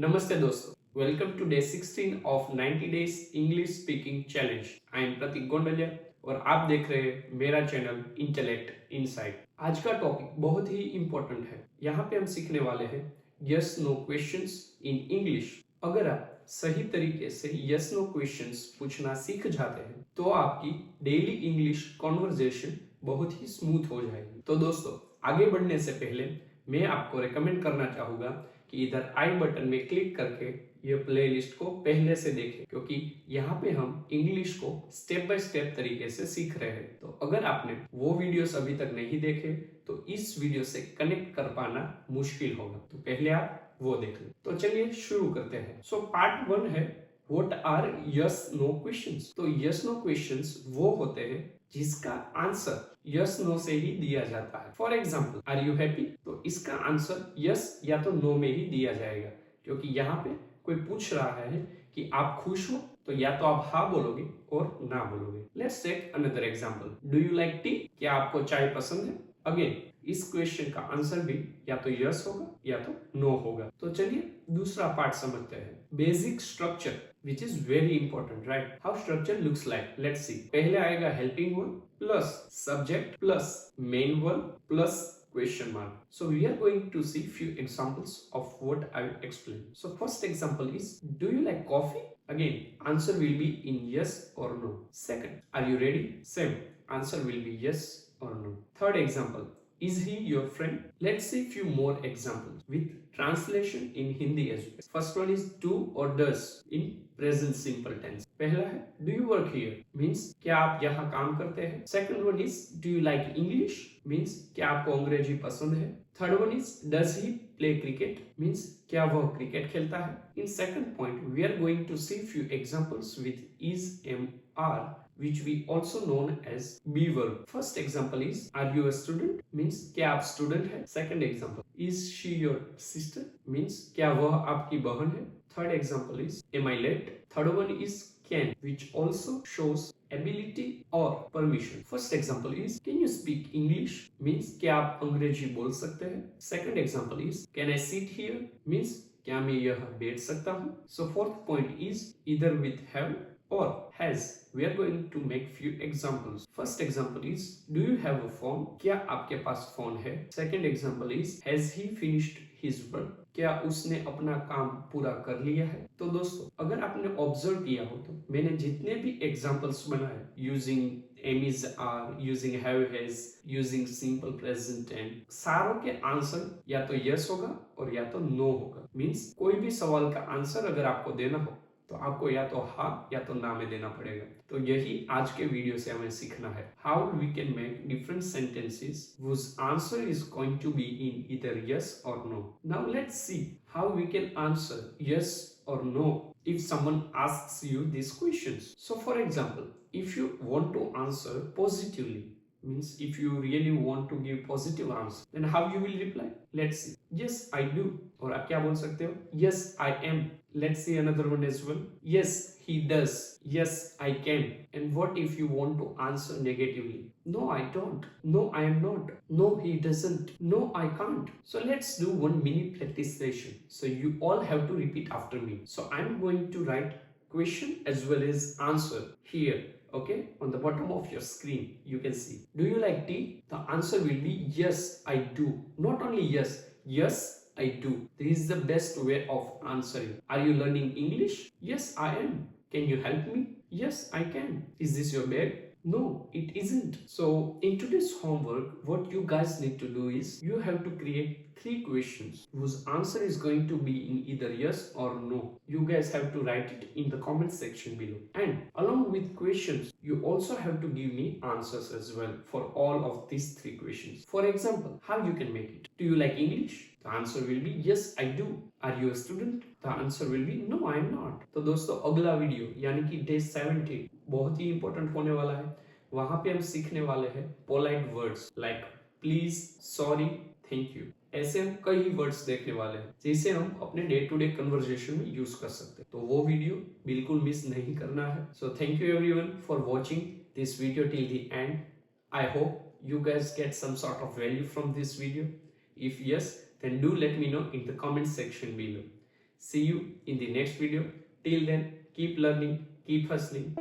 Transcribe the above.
नमस्ते दोस्तों, welcome to day 16 of 90 days English speaking challenge. I am Prateek Gondaliya और आप देख रहे हैं मेरा चैनल इंटेलेक्ट इनसाइट। आज का टॉपिक बहुत ही इंपॉर्टेंट है। यहाँ पे हम सीखने वाले हैं yes no questions in English. अगर आप सही तरीके से यस नो क्वेश्चंस पूछना सीख जाते हैं तो आपकी डेली इंग्लिश कॉन्वर्जेशन बहुत ही स्मूथ हो जाएगी। तो दोस्तों, आगे बढ़ने से पहले मैं आपको रेकमेंड करना चाहूंगा कि इधर आई बटन में क्लिक करके ये प्लेलिस्ट को पहले से देखें, क्योंकि यहाँ पे हम इंग्लिश को स्टेप बाय स्टेप तरीके से सीख रहे हैं। तो अगर आपने वो वीडियोस अभी तक नहीं देखे तो इस वीडियो से कनेक्ट कर पाना मुश्किल होगा, तो पहले आप वो देख लें। तो चलिए शुरू करते हैं। सो पार्ट 1 है what are yes no questions. तो यस नो क्वेश्चंस वो होते हैं जिसका आंसर यस नो से ही दिया जाता है। For example, are you happy? तो इसका आंसर यस या तो नो में ही दिया जाएगा, क्योंकि यहाँ पे कोई पूछ रहा है कि आप खुश हो, तो या तो आप हाँ बोलोगे और ना बोलोगे। Let's take another example, do you like tea? क्या आपको चाय पसंद है? अगेन इस क्वेश्चन का आंसर भी या तो यस होगा या तो नो होगा। तो चलिए दूसरा पार्ट समझते हैं, basic structure, which is very important, right? How structure looks like, let's see. पहले आएगा helping verb plus subject plus main verb plus question mark. So we are going to see few examples of what I explained. So first example is, do you like coffee? Again, answer will be in yes or no. Second, are you ready? Same, answer will be yes or no. Third example, is he your friend? Let's see few more examples with translation in Hindi as well. First one is do or does in present simple tense. पहला है do you work here, means क्या आप यहाँ काम करते हैं. Second one is do you like English, means क्या आपको अंग्रेजी पसंद है. Third one is does he play cricket, means क्या वह क्रिकेट खेलता है. In second point we are going to see few examples with is, am, are, which we also known as be verb. First example is are you a student, means क्या आप student है. Second example, is she your sister, means क्या वह आपकी बहन है. Third example is am I late. Third one is can, which also shows ability or permission. First example is can you speak English, means क्या आप अंग्रेजी बोल सकते हैं. Second example is can I sit here, means क्या मैं यहाँ बैठ सकता हूँ. So fourth point is either with have or has. We are going to make few examples. First example is do you have a phone, क्या आपके पास phone है. Second example is has he finished his work, क्या उसने अपना काम पूरा कर लिया है. तो दोस्तों, अगर आपने ऑब्जर्व किया हो तो मैंने जितने भी एग्जांपल्स बनाए using am is are, using have has, using simple present tense, सारों के आंसर या तो यस होगा और या तो नो होगा. मीन्स कोई भी सवाल का आंसर अगर आपको देना हो तो आपको या तो हाँ या तो ना में देना पड़ेगा. तो यही आज के वीडियो से हमें सीखना है, how we can make different sentences whose answer is going to be in either yes or no. Now let's see how we can answer yes or no if someone asks you these questions. So for example, if you want to answer positively, means if you really want to give positive answer, then how you will reply? Let's see. Yes I do, और आप क्या बोल सकते हो? Yes I am. Let's see another one as well. Yes he does. Yes I can. And what if you want to answer negatively? No I don't. No I am not. No he doesn't. No I can't. So let's do one mini practice session. So you all have to repeat after me. So I'm going to write question as well as answer here. Okay, on the bottom of your screen you can see, do you like tea? The answer will be yes I do. Not only yes, yes I do. This is the best way of answering. Are you learning English? Yes I am. Can you help me? Yes I can. Is this your bag? No, it isn't. So in today's homework, what you guys need to do is you have to create 3 questions whose answer is going to be in either yes or no. You guys have to write it in the comment section below. And along with questions, you also have to give me answers as well for all of these 3 questions. For example, how you can make it. Do you like English? The answer will be yes I do. Are you a student? The answer will be no I am not. तो दोस्तों, अगला video यानी कि day 17 बहुत ही important होने वाला है. वहां पे हम सीखने वाले हैं polite words like please, sorry, thank you. ऐसे हम कई वर्ड्स देखने वाले हैं जिसे हम अपने डे टू डे कन्वर्सेशन में यूज कर सकते हैं. तो वो वीडियो बिल्कुल मिस नहीं करना है. So thank you everyone for watching this video till the end. I hope you guys get some sort of value from this video. If yes, then do let me know in the comment section below. See you in the next video. Till then, keep learning, keep hustling.